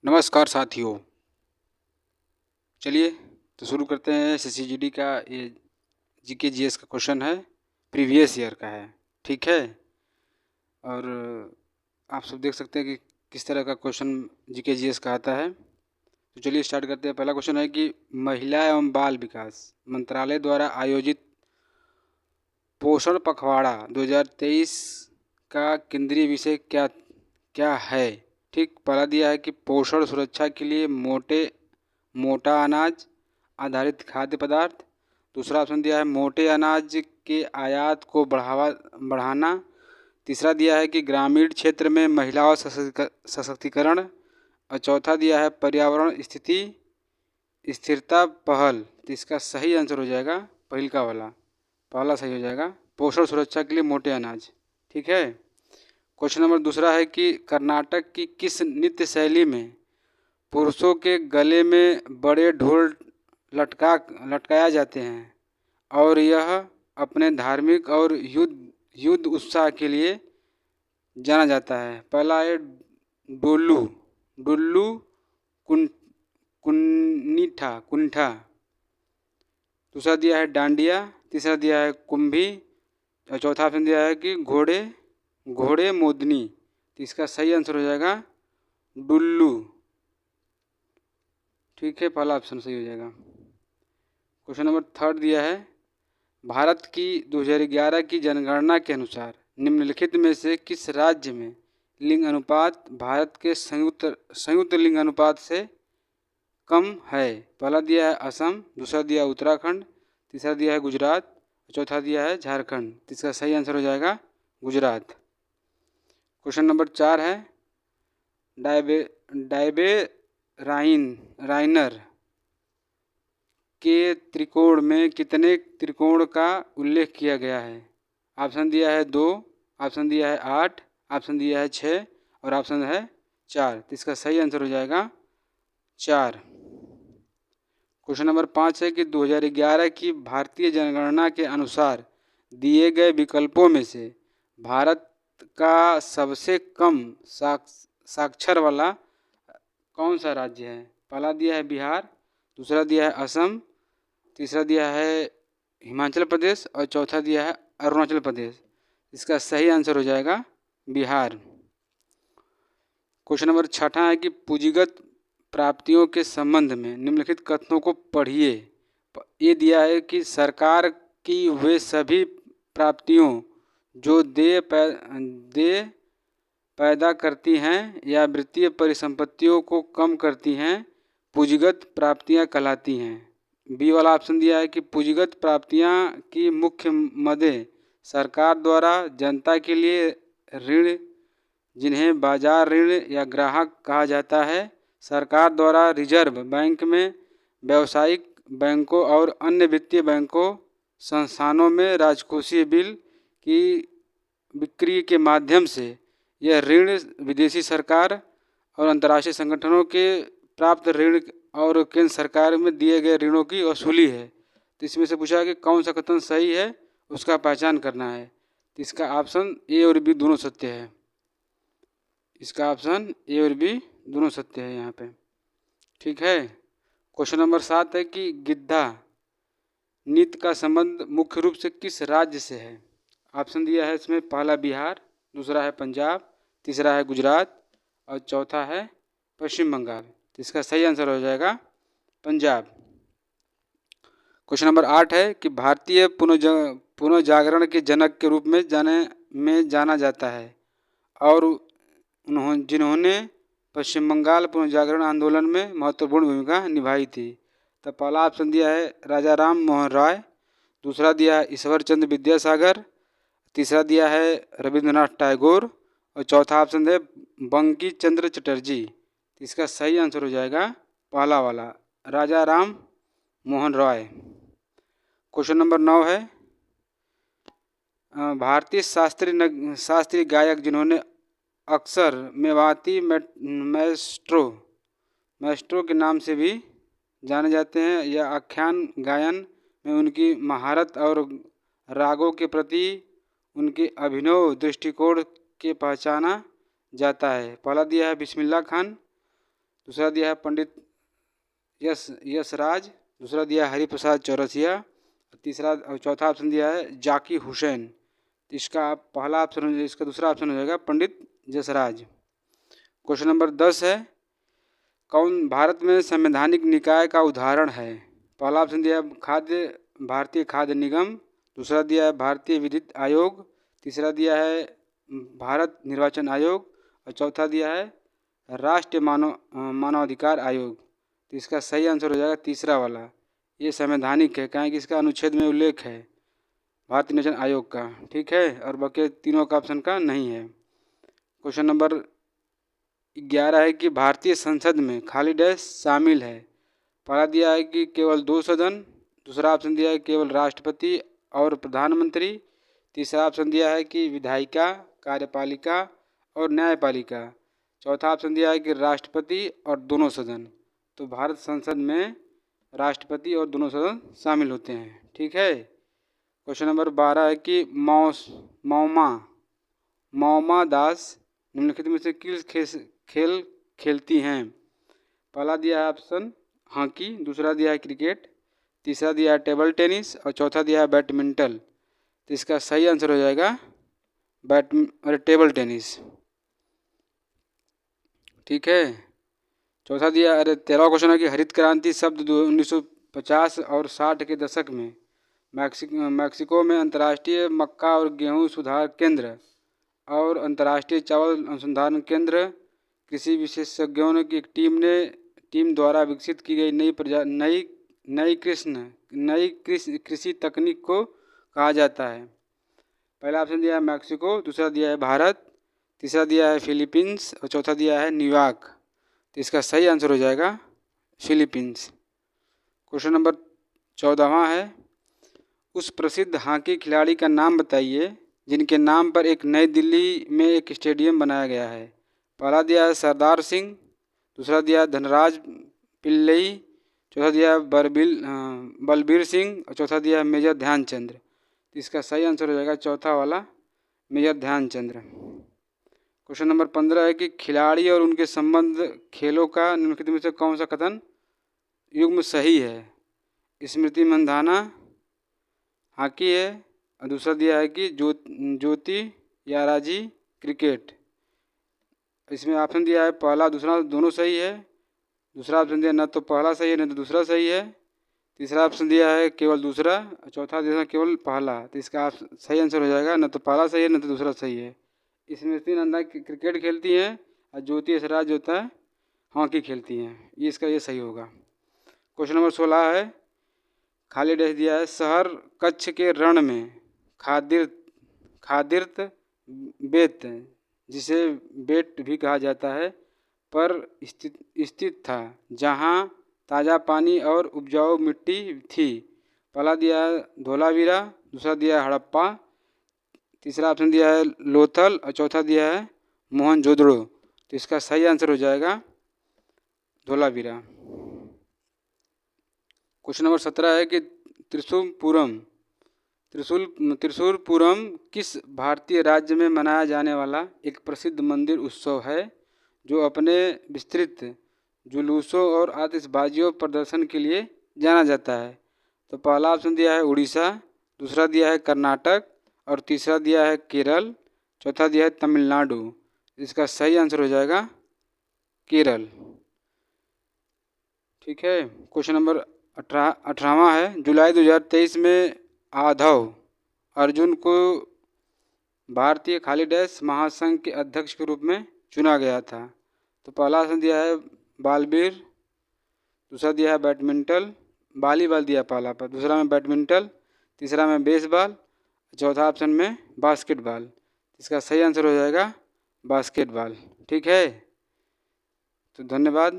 नमस्कार साथियों। चलिए तो शुरू करते हैं। एसएससी का ये जीके जीएस का क्वेश्चन है, प्रीवियस ईयर का है। ठीक है, और आप सब देख सकते हैं कि किस तरह का क्वेश्चन जीके जीएस का आता है। तो चलिए स्टार्ट करते हैं। पहला क्वेश्चन है कि महिला एवं बाल विकास मंत्रालय द्वारा आयोजित पोषण पखवाड़ा 2023 का केंद्रीय विषय क्या क्या है। ठीक, पहला दिया है कि पोषण सुरक्षा के लिए मोटा अनाज आधारित खाद्य पदार्थ। दूसरा ऑप्शन दिया है मोटे अनाज के आयात को बढ़ाना। तीसरा दिया है कि ग्रामीण क्षेत्र में महिलाओं सशक्तिकरण। और चौथा दिया है पर्यावरण स्थिरता पहल। तो इसका सही आंसर हो जाएगा पहल का वाला, पहला सही हो जाएगा, पोषण सुरक्षा के लिए मोटे अनाज। ठीक है। क्वेश्चन नंबर दूसरा है कि कर्नाटक की किस नृत्य शैली में पुरुषों के गले में बड़े ढोल लटकाया जाते हैं और यह अपने धार्मिक और युद्ध उत्साह के लिए जाना जाता है। पहला है डोलू डुल्लू कुंठा। दूसरा दिया है डांडिया। तीसरा दिया है कुंभी। और चौथा ऑप्शन दिया है कि घोड़े मोदनी। तो इसका सही आंसर हो जाएगा डुल्लू। ठीक है, पहला ऑप्शन सही हो जाएगा। क्वेश्चन नंबर थर्ड दिया है भारत की 2011 की जनगणना के अनुसार निम्नलिखित में से किस राज्य में लिंग अनुपात भारत के संयुक्त लिंग अनुपात से कम है। पहला दिया है असम, दूसरा दिया है उत्तराखंड, तीसरा दिया है गुजरात, चौथा दिया है झारखंड। इसका सही आंसर हो जाएगा गुजरात। क्वेश्चन नंबर 4 है डायबे राइनर के त्रिकोण में कितने त्रिकोण का उल्लेख किया गया है। ऑप्शन दिया है 2, ऑप्शन दिया है 8, ऑप्शन दिया है 6 और ऑप्शन है 4। तो इसका सही आंसर हो जाएगा 4। क्वेश्चन नंबर 5 है कि 2011 की भारतीय जनगणना के अनुसार दिए गए विकल्पों में से भारत का सबसे कम साक्षर वाला कौन सा राज्य है। पहला दिया है बिहार, दूसरा दिया है असम, तीसरा दिया है हिमाचल प्रदेश और चौथा दिया है अरुणाचल प्रदेश। इसका सही आंसर हो जाएगा बिहार। क्वेश्चन नंबर 6 है कि पूंजीगत प्राप्तियों के संबंध में निम्नलिखित कथनों को पढ़िए। ये दिया है कि सरकार की वे सभी प्राप्तियों जो देय पैदा करती हैं या वित्तीय परिसंपत्तियों को कम करती हैं पूंजीगत प्राप्तियां कहलाती हैं। बी वाला ऑप्शन दिया है कि पूंजीगत प्राप्तियां की मुख्य मदें सरकार द्वारा जनता के लिए ऋण, जिन्हें बाजार ऋण या ग्राहक कहा जाता है, सरकार द्वारा रिजर्व बैंक में व्यावसायिक बैंकों और अन्य वित्तीय बैंकों संस्थानों में राजकोषीय बिल की बिक्री के माध्यम से यह ऋण विदेशी सरकार और अंतर्राष्ट्रीय संगठनों के प्राप्त ऋण और केंद्र सरकार में दिए गए ऋणों की वसूली है। तो इसमें से पूछा कि कौन सा कथन सही है, उसका पहचान करना है। तो इसका ऑप्शन ए और बी दोनों सत्य है। इसका ऑप्शन ए और बी दोनों सत्य है यहाँ पे। ठीक है। क्वेश्चन नंबर 7 है कि गिद्धा नृत्य का संबंध मुख्य रूप से किस राज्य से है। ऑप्शन दिया है इसमें पहला बिहार, दूसरा है पंजाब, तीसरा है गुजरात और चौथा है पश्चिम बंगाल। तो इसका सही आंसर हो जाएगा पंजाब। क्वेश्चन नंबर 8 है कि भारतीय पुनर्जागरण के जनक के रूप में जाना जाता है और जिन्होंने पश्चिम बंगाल पुनर्जागरण आंदोलन में महत्वपूर्ण भूमिका निभाई थी। तो पहला ऑप्शन दिया है राजा राम मोहन राय, दूसरा दिया है ईश्वर चंद्र विद्यासागर, तीसरा दिया है रविंद्रनाथ टैगोर और चौथा ऑप्शन है बंकी चंद्र चटर्जी। इसका सही आंसर हो जाएगा पहला वाला, राजा राम मोहन राय। क्वेश्चन नंबर 9 है भारतीय शास्त्रीय गायक जिन्होंने अक्सर मेवाती मैस्ट्रो के नाम से भी जाने जाते हैं, या आख्यान गायन में उनकी महारत और रागों के प्रति उनके अभिनव दृष्टिकोण के पहचाना जाता है। पहला दिया है बिस्मिल्लाह खान, दूसरा दिया है पंडित यशराज, दूसरा दिया है हरिप्रसाद चौरसिया, तीसरा और चौथा ऑप्शन दिया है जाकी हुसैन। तो इसका पहला ऑप्शन, इसका दूसरा ऑप्शन हो जाएगा पंडित यशराज। क्वेश्चन नंबर 10 है, कौन भारत में संवैधानिक निकाय का उदाहरण है? पहला ऑप्शन दिया है भारतीय खाद्य निगम, दूसरा दिया है भारतीय विद्युत आयोग, तीसरा दिया है भारत निर्वाचन आयोग और चौथा दिया है राष्ट्रीय मानवाधिकार आयोग। तो इसका सही आंसर हो जाएगा तीसरा वाला, ये संवैधानिक है, कहें कि इसका अनुच्छेद में उल्लेख है भारतीय निर्वाचन आयोग का, ठीक है, और बाकी तीनों का ऑप्शन का नहीं है। क्वेश्चन नंबर 11 है कि भारतीय संसद में खाली डैश शामिल है। पहला दिया है कि केवल 2 सदन, दूसरा ऑप्शन दिया है केवल राष्ट्रपति और प्रधानमंत्री, तीसरा ऑप्शन दिया है कि विधायिका, कार्यपालिका और न्यायपालिका, चौथा ऑप्शन दिया है कि राष्ट्रपति और दोनों सदन। तो भारत संसद में राष्ट्रपति और दोनों सदन शामिल होते हैं, ठीक है। क्वेश्चन नंबर 12 है कि मौमा दास निम्नलिखित में से किस खेल खेलती हैं? पहला दिया है ऑप्शन हॉकी, दूसरा दिया है क्रिकेट, तीसरा दिया है टेबल टेनिस और चौथा दिया है बैडमिंटन। तो इसका सही आंसर हो जाएगा टेबल टेनिस, ठीक है। चौथा दिया 13वां क्वेश्चन है कि हरित क्रांति शब्द 1950 और 60 के दशक में मैक्सिको में अंतर्राष्ट्रीय मक्का और गेहूं सुधार केंद्र और अंतर्राष्ट्रीय चावल अनुसंधान केंद्र कृषि विशेषज्ञों की एक टीम द्वारा विकसित की गई नई कृषि तकनीक को कहा जाता है। पहला ऑप्शन दिया है मैक्सिको, दूसरा दिया है भारत, तीसरा दिया है फिलीपींस और चौथा दिया है न्यूयॉर्क। तो इसका सही आंसर हो जाएगा फिलीपींस। क्वेश्चन नंबर 14वां है, उस प्रसिद्ध हॉकी खिलाड़ी का नाम बताइए जिनके नाम पर एक नई दिल्ली में एक स्टेडियम बनाया गया है। पहला दिया है सरदार सिंह, दूसरा दिया है धनराज पिल्लई, चौथा दिया है बलबीर सिंह और चौथा दिया है मेजर ध्यानचंद्र। तो इसका सही आंसर हो जाएगा चौथा वाला मेजर ध्यानचंद्र। क्वेश्चन नंबर 15 है कि खिलाड़ी और उनके संबंध खेलों का निम्नलिखित में से कौन सा कथन युग्म सही है? स्मृति मंधाना हॉकी है और दूसरा दिया है कि ज्योति याराजी क्रिकेट। इसमें ऑप्शन दिया है पहला दूसरा दोनों सही है, दूसरा ऑप्शन दिया न तो पहला सही है न तो दूसरा सही है, तीसरा ऑप्शन दिया है केवल दूसरा, चौथा दिया है केवल पहला। तो इसका सही आंसर हो जाएगा न तो पहला सही है न तो दूसरा सही है। स्मृति नंदा क्रिकेट खेलती हैं और ज्योति यशराज होता है हॉकी खेलती हैं, ये इसका ये सही होगा। क्वेश्चन नंबर 16 है, खाली डैश दिया है शहर कच्छ के रण में खादिर्त बेत, जिसे बेट भी कहा जाता है, पर स्थित था जहाँ ताज़ा पानी और उपजाऊ मिट्टी थी। पहला दिया है धोलावीरा, दूसरा दिया है हड़प्पा, तीसरा ऑप्शन दिया है लोथल और चौथा दिया है मोहनजोदड़ो। तो इसका सही आंसर हो जाएगा धोलावीरा। क्वेश्चन नंबर 17 है कि त्रिशूलपुरम किस भारतीय राज्य में मनाया जाने वाला एक प्रसिद्ध मंदिर उत्सव है जो अपने विस्तृत जुलूसों और आतिशबाजियों प्रदर्शन के लिए जाना जाता है? तो पहला ऑप्शन दिया है उड़ीसा, दूसरा दिया है कर्नाटक और तीसरा दिया है केरल, चौथा दिया है तमिलनाडु। इसका सही आंसर हो जाएगा केरल, ठीक है। क्वेश्चन नंबर 18वां है, जुलाई 2023 में आधव अर्जुन को भारतीय खाली डैश महासंघ के अध्यक्ष के रूप में चुना गया था। तो पहला ऑप्शन दिया है बालबीर, दूसरा दिया है वॉलीबॉल दिया पहला पर, दूसरा में बैडमिंटन, तीसरा में बेसबॉल, चौथा ऑप्शन में बास्केटबॉल। इसका सही आंसर हो जाएगा बास्केटबॉल, ठीक है। तो धन्यवाद।